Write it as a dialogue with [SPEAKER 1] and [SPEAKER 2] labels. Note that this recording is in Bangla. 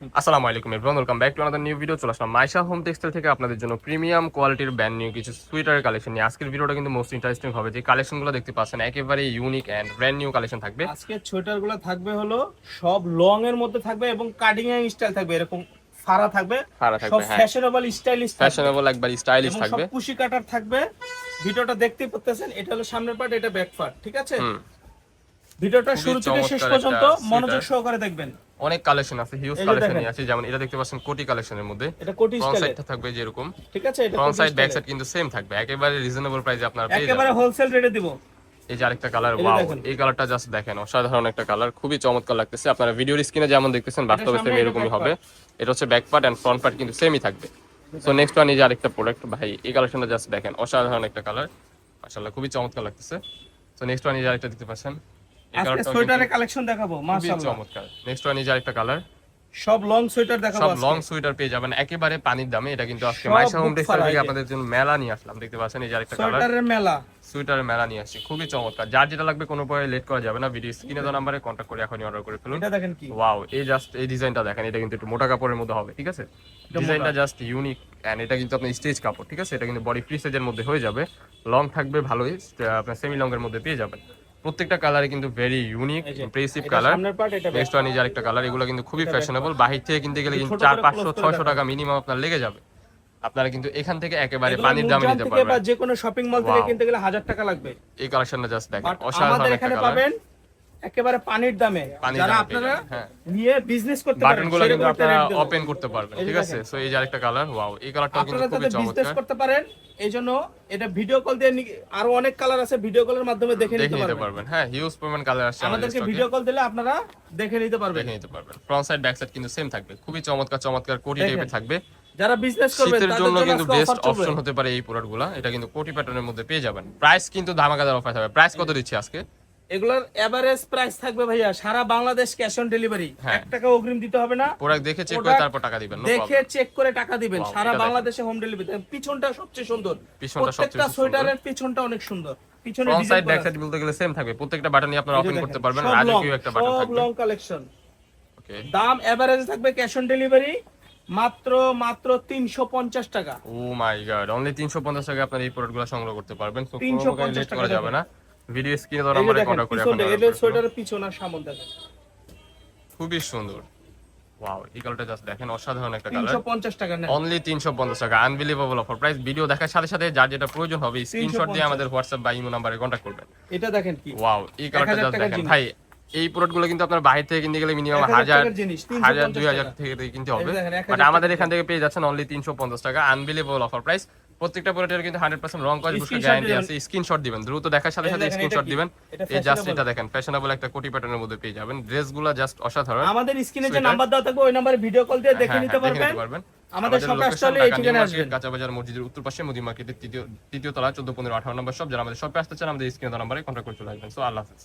[SPEAKER 1] আসসালামু আলাইকুম everyone, welcome back to another new video. চলে আসলাম মাইশা হোম টেক্সটাইল থেকে আপনাদের জন্য প্রিমিয়াম কোয়ালিটির ব্র্যান্ড নিউ কিছু সুইটারের কালেকশন নিয়ে। আজকের ভিডিওটা কিন্তু মোস্ট ইন্টারেস্টিং হবে। যে কালেকশনগুলো দেখতে পাচ্ছেন একেবারে unique and brand new collection থাকবে।
[SPEAKER 2] আজকে সোয়েটারগুলো থাকবে হলো সব লং এর মধ্যে থাকবে এবং কাটিং এর স্টাইল থাকবে, এরকম ফাড়া থাকবে,
[SPEAKER 1] সারা
[SPEAKER 2] সব
[SPEAKER 1] থাকবে, হ্যাঁ,
[SPEAKER 2] ফ্যাশনেবল স্টাইলিশ থাকবে
[SPEAKER 1] ফ্যাশনেবল একবার স্টাইলিশ
[SPEAKER 2] এবং সব
[SPEAKER 1] থাকবে।
[SPEAKER 2] কুশি কাটার থাকবে। ভিডিওটা দেখতেই পাচ্ছেন, এটা হলো সামনের পার্ট, এটা ব্যাক পার্ট, ঠিক আছে?
[SPEAKER 1] হুম,
[SPEAKER 2] ভিডিওটা
[SPEAKER 1] খুবই
[SPEAKER 2] শুরু থেকে শেষ
[SPEAKER 1] চমৎকার
[SPEAKER 2] পর্যন্ত
[SPEAKER 1] একটা
[SPEAKER 2] মনোযোগ
[SPEAKER 1] সুইটার।
[SPEAKER 2] সহকারে দেখবেন।
[SPEAKER 1] অনেক কালেকশন আছে, হিউজ
[SPEAKER 2] এই যে
[SPEAKER 1] কালেকশন
[SPEAKER 2] দেখেন,
[SPEAKER 1] নিয়ে আছে। যেমন এটা দেখতে পাচ্ছেন কোটি কালেকশনের মধ্যে।
[SPEAKER 2] এটা কোটি
[SPEAKER 1] ফ্রন্ট
[SPEAKER 2] স্টাইলের,
[SPEAKER 1] সাইডটা থাকবে যেরকম,
[SPEAKER 2] ঠিক আছে? এটা
[SPEAKER 1] ফ্রন্ট
[SPEAKER 2] কোটি
[SPEAKER 1] সাইড ব্যাক
[SPEAKER 2] স্টাইলের,
[SPEAKER 1] সাইড কিন্তু সেম থাকবে, একেবারে রিজনেবল প্রাইসে আপনারা পেয়ে
[SPEAKER 2] একেবারে
[SPEAKER 1] যাবেন।
[SPEAKER 2] হোলসেল রেটে দিব।
[SPEAKER 1] এই যে আরেকটা কালার,
[SPEAKER 2] এই যে
[SPEAKER 1] ওয়াও,
[SPEAKER 2] দেখেন,
[SPEAKER 1] এই কালারটা জাস্ট দেখেন, অসাধারণ একটা কালার, খুবই চমৎকার লাগতেছে। আপনারা ভিডিওর স্ক্রিনে যেমন দেখতেছেন
[SPEAKER 2] এটা
[SPEAKER 1] বাস্তবে
[SPEAKER 2] সামনে,
[SPEAKER 1] সেম
[SPEAKER 2] এটা
[SPEAKER 1] এরকমই
[SPEAKER 2] ব্যাক
[SPEAKER 1] হবে।
[SPEAKER 2] পার্ট।
[SPEAKER 1] এটা হচ্ছে back part and front part কিন্তু সেমই থাকবে। সো নেক্সট ওয়ান এই যে আরেকটা প্রোডাক্ট, ভাই এই কালেকশনটা জাস্ট দেখেন, অসাধারণ একটা কালার, মাশাআল্লাহ খুবই চমৎকার লাগতেছে। সো নেক্সট ওয়ান এই যে আরেকটা দেখতে পাচ্ছেন, এই
[SPEAKER 2] আজকে
[SPEAKER 1] কালারটাও কিন্তু
[SPEAKER 2] সোয়েটারের কালেকশন দেখাবো,
[SPEAKER 1] খুবই
[SPEAKER 2] মাশাআল্লাহ।
[SPEAKER 1] চমৎকার। নেক্সট ওয়ান এই যে আরেকটা কালার,
[SPEAKER 2] সব লং সোয়েটার দেখাবো
[SPEAKER 1] সব
[SPEAKER 2] আজকে,
[SPEAKER 1] লং সুইটার পেয়ে যাবেন একেবারে পানির দামে। এটা কিন্তু আজকে
[SPEAKER 2] সব
[SPEAKER 1] মাইশা হোম
[SPEAKER 2] বুক
[SPEAKER 1] টেক্সটাইল
[SPEAKER 2] ফালা। এই
[SPEAKER 1] থেকে
[SPEAKER 2] যে
[SPEAKER 1] আপনাদের জন্য মেলা নিয়ে আসলাম, দেখতে পাচ্ছেন এই যে আরেকটা কালার,
[SPEAKER 2] সোয়েটারের মেলা,
[SPEAKER 1] সুইটারের মেলা নিয়ে আসছি, খুবই চমৎকার। যার যেটা লাগবে কোনো পরে লেট করা যাবে না, ভিডিও স্ক্রিনে দেওয়া নাম্বারে কন্ট্যাক্ট করে এখনই অর্ডার করে ফেলুন।
[SPEAKER 2] এটা দেখেন কি,
[SPEAKER 1] ওয়াও, এই জাস্ট এই ডিজাইনটা দেখেন, এটা কিন্তু একটু মোটা কাপড়ের মধ্যে হবে, ঠিক আছে?
[SPEAKER 2] এটা
[SPEAKER 1] ডিজাইনটা
[SPEAKER 2] মোটা।
[SPEAKER 1] জাস্ট ইউনিক এন্ড এটা কিন্তু আপনার স্টেজ কাপড়, ঠিক আছে? এটা কিন্তু বডি ফ্রি সাইজের মধ্যে হয়ে যাবে, লং থাকবে ভালোই, আপনার সেমি লং এর মধ্যে পেয়ে যাবেন। প্রত্যেকটা কালারে কিন্তু ভেরি ইউনিক
[SPEAKER 2] এই যে
[SPEAKER 1] ইমপ্রেসিভ
[SPEAKER 2] এটা
[SPEAKER 1] কালার।
[SPEAKER 2] সামনের পার্ট, এটা ব্যাক
[SPEAKER 1] নেক্সট ওয়ান এই যে আরেকটা কালার, এগুলো কিন্তু খুবই
[SPEAKER 2] এটা
[SPEAKER 1] ফ্যাশনেবল। বাহির থেকে কিনতে গেলে কিন্তু
[SPEAKER 2] ছোট করে
[SPEAKER 1] 400,
[SPEAKER 2] ক্লোজ করে
[SPEAKER 1] 500, 600
[SPEAKER 2] দেখাবো।
[SPEAKER 1] টাকা মিনিমাম আপনার লেগে যাবে। আপনারা কিন্তু এখান থেকে একেবারে
[SPEAKER 2] এগুলো
[SPEAKER 1] পানির দামে
[SPEAKER 2] নূরজাহান
[SPEAKER 1] নিতে
[SPEAKER 2] থেকে বা
[SPEAKER 1] পারবেন।
[SPEAKER 2] যে কোনো শপিং মল থেকে
[SPEAKER 1] ওয়াও,
[SPEAKER 2] কিনতে গেলে 1000 টাকা লাগবে,
[SPEAKER 1] এই কালেকশনটা জাস্ট দেখেন,
[SPEAKER 2] বাট
[SPEAKER 1] অসাধারণ
[SPEAKER 2] আমাদের
[SPEAKER 1] একটা
[SPEAKER 2] এখানে
[SPEAKER 1] কালার।
[SPEAKER 2] পাবেন একেবারে পানির দামে।
[SPEAKER 1] পানির
[SPEAKER 2] যারা
[SPEAKER 1] দামে পেয়ে
[SPEAKER 2] আপনারা
[SPEAKER 1] যাবেন, হ্যাঁ।
[SPEAKER 2] নিয়ে বিজনেস করতে পারেন,
[SPEAKER 1] বাটনগুলো কিন্তু
[SPEAKER 2] সেরকম একটা
[SPEAKER 1] আপনারা
[SPEAKER 2] রেট দেব।
[SPEAKER 1] ওপেন করতে পারবেন,
[SPEAKER 2] এই যে
[SPEAKER 1] ঠিক আছে?
[SPEAKER 2] দেখেন,
[SPEAKER 1] সো এই যে আরেকটা কালার, ওয়াও, এই কালারটাও কিন্তু
[SPEAKER 2] আপনারা
[SPEAKER 1] খুবই
[SPEAKER 2] যাতে বিজনেস
[SPEAKER 1] চমৎকার।
[SPEAKER 2] করতে পারেন এই জন্য এটা ভিডিও কল দিয়ে আরো অনেক কালার আছে, ভিডিও কলের মাধ্যমে দেখে
[SPEAKER 1] দেখে
[SPEAKER 2] নিতে
[SPEAKER 1] নিতে
[SPEAKER 2] পারবেন।
[SPEAKER 1] পারবেন, হ্যাঁ, হিউজ পরিমাণ কালার আসছে আমাদের
[SPEAKER 2] আমাদেরকে
[SPEAKER 1] স্টকে,
[SPEAKER 2] ভিডিও কল দিলে আপনারা দেখে নিতে পারবেন।
[SPEAKER 1] দেখে নিতে পারবেন। ফ্রন্ট সাইড ব্যাক সাইড কিন্তু সেম থাকবে, খুবই চমৎকার চমৎকার কোটি
[SPEAKER 2] দেখেন,
[SPEAKER 1] টাইপের থাকবে।
[SPEAKER 2] যারা বিজনেস করবেন
[SPEAKER 1] শীতের
[SPEAKER 2] তাদের
[SPEAKER 1] জন্য
[SPEAKER 2] জন্য
[SPEAKER 1] কিন্তু
[SPEAKER 2] আজকে
[SPEAKER 1] বেস্ট
[SPEAKER 2] অফার চলবে।
[SPEAKER 1] অপশন হতে পারে এই প্রোডাক্টগুলো। এটা কিন্তু কোটি প্যাটার্নের মধ্যে পেয়ে যাবেন। প্রাইস কিন্তু ধামাকাদার অফার থাকবে। প্রাইস কত দিচ্ছি আজকে?
[SPEAKER 2] এগুলোর এভারেজ প্রাইস থাকবে ভাইয়া সারা বাংলাদেশ ক্যাশ অন ডেলিভারি,
[SPEAKER 1] হ্যাঁ।
[SPEAKER 2] 1 টাকা অগ্রিম দিতে হবে না।
[SPEAKER 1] প্রোডাক্ট দেখে চেক করে
[SPEAKER 2] Product
[SPEAKER 1] তারপর টাকা দিবেন, নো
[SPEAKER 2] দেখে
[SPEAKER 1] প্রবলেম।
[SPEAKER 2] চেক করে টাকা দিবেন।
[SPEAKER 1] Wow,
[SPEAKER 2] সারা
[SPEAKER 1] এটা দেখেন।
[SPEAKER 2] বাংলাদেশে হোম ডেলিভারি। পিছনটা সবচেয়ে সুন্দর,
[SPEAKER 1] পিছনটা সবচেয়ে
[SPEAKER 2] প্রত্যেকটা
[SPEAKER 1] সুন্দর।
[SPEAKER 2] সোয়েটারের পিছনটা অনেক সুন্দর, পিছনে
[SPEAKER 1] ফ্রন্ট সাইড
[SPEAKER 2] ডিজাইন
[SPEAKER 1] ব্যাক
[SPEAKER 2] করা
[SPEAKER 1] সাইড বলতে গেলে সেম থাকবে, প্রত্যেকটা বাটনই আপনারা
[SPEAKER 2] আছে।
[SPEAKER 1] ওপেন করতে পারবেন।
[SPEAKER 2] সব লং,
[SPEAKER 1] রাজকীয় একটা বাটন
[SPEAKER 2] সব
[SPEAKER 1] থাকবে।
[SPEAKER 2] Long collection.
[SPEAKER 1] ওকে,
[SPEAKER 2] দাম এভারেজ থাকবে ক্যাশ অন ডেলিভারি মাত্র 350 টাকা।
[SPEAKER 1] ও মাই গড, অনলি 350 টাকায় আপনারা এই প্রোডাক্টগুলো সংগ্রহ করতে পারবেন। সো কোনো প্রকার
[SPEAKER 2] 350
[SPEAKER 1] লেট
[SPEAKER 2] টাকা
[SPEAKER 1] করা যাবে
[SPEAKER 2] দেখেন।
[SPEAKER 1] না। ভিডিও স্ক্রিনে দেওয়া
[SPEAKER 2] এই যে
[SPEAKER 1] নম্বরে
[SPEAKER 2] দেখেন
[SPEAKER 1] কন্টাক্ট করে
[SPEAKER 2] পিছন
[SPEAKER 1] এখন
[SPEAKER 2] থেকে,
[SPEAKER 1] অর্ডার
[SPEAKER 2] এটা
[SPEAKER 1] করে ফেলুন।
[SPEAKER 2] সোয়েটারের পিছন আর সামন দেখেন,
[SPEAKER 1] খুবই সুন্দর। ওয়াও, এই কালারটা জাস্ট দেখেন, অসাধারণ একটা কালার।
[SPEAKER 2] 350 টাকা নেন।
[SPEAKER 1] অনলি 350 টাকা, আনবিলিভেবল অফার প্রাইস। ভিডিও দেখার সাথে সাথে যার যেটা প্রয়োজন হবে স্ক্রিনশট দিয়ে
[SPEAKER 2] 350
[SPEAKER 1] আমাদের হোয়াটসঅ্যাপ বা ইমো নাম্বারে কন্টাক্ট করবেন।
[SPEAKER 2] এটা দেখেন কি,
[SPEAKER 1] ওয়াও, এই কালারটা
[SPEAKER 2] 1000
[SPEAKER 1] জাস্ট
[SPEAKER 2] টাকার
[SPEAKER 1] দেখেন
[SPEAKER 2] জিনিস।
[SPEAKER 1] ভাই। এই প্রোডাক্টগুলো কিন্তু আপনার বাইরে থেকে কিনতে গেলে মিনিমাম
[SPEAKER 2] 1000
[SPEAKER 1] 1000,
[SPEAKER 2] টাকার জিনিস
[SPEAKER 1] 1000,
[SPEAKER 2] 350
[SPEAKER 1] 2000
[SPEAKER 2] টাকা।
[SPEAKER 1] থেকে কিনতে
[SPEAKER 2] এই
[SPEAKER 1] হবে।
[SPEAKER 2] যে দেখেন, 1000
[SPEAKER 1] বাট আমাদের
[SPEAKER 2] টাকা।
[SPEAKER 1] এখান থেকে পেয়ে যাচ্ছেন অনলি 350 টাকা, আনবিলিভেবল অফার প্রাইস। প্রত্যেকটা প্রোডাক্টের কিন্তু 100% রং কস বুস্টার
[SPEAKER 2] Screenshot
[SPEAKER 1] গ্যারান্টি
[SPEAKER 2] দিবেন।
[SPEAKER 1] আছে। স্ক্রিনশট দিবেন, দ্রুত দেখার সাথে
[SPEAKER 2] এই
[SPEAKER 1] সাথে
[SPEAKER 2] দেখেন, এটা
[SPEAKER 1] স্ক্রিনশট
[SPEAKER 2] কি?
[SPEAKER 1] দিবেন।
[SPEAKER 2] এটা
[SPEAKER 1] এই জাস্ট
[SPEAKER 2] fashionable।
[SPEAKER 1] এটা দেখেন, ফ্যাশনেবল একটা কোটি প্যাটার্নের মধ্যে পেয়ে যাবেন। ড্রেসগুলো জাস্ট অসাধারণ।
[SPEAKER 2] আমাদের স্ক্রিনে যে
[SPEAKER 1] Sweater।
[SPEAKER 2] নাম্বার দেওয়া থাকবে ওই নাম্বারে ভিডিও কল দিয়ে দেখে
[SPEAKER 1] হ্যাঁ,
[SPEAKER 2] নিতে
[SPEAKER 1] হ্যাঁ, দেখে নিতে
[SPEAKER 2] পারবেন।
[SPEAKER 1] পারবেন।
[SPEAKER 2] আমাদের শপে আসতে হলে এই
[SPEAKER 1] ঢাকা নিউ
[SPEAKER 2] ঠিকানায়
[SPEAKER 1] মার্কেট,
[SPEAKER 2] আসবেন।
[SPEAKER 1] কাঁচাবাজার মসজিদের উত্তর পাশে মুদি মার্কেটের তৃতীয় তলা 14-15-18 নম্বর শপ। যারা আমাদের শপে আসতে চান আমাদের স্ক্রিনে দেওয়া নম্বরে কন্ট্যাক্ট করে চলে আসবেন। সো আল্লাহ হাফেজ।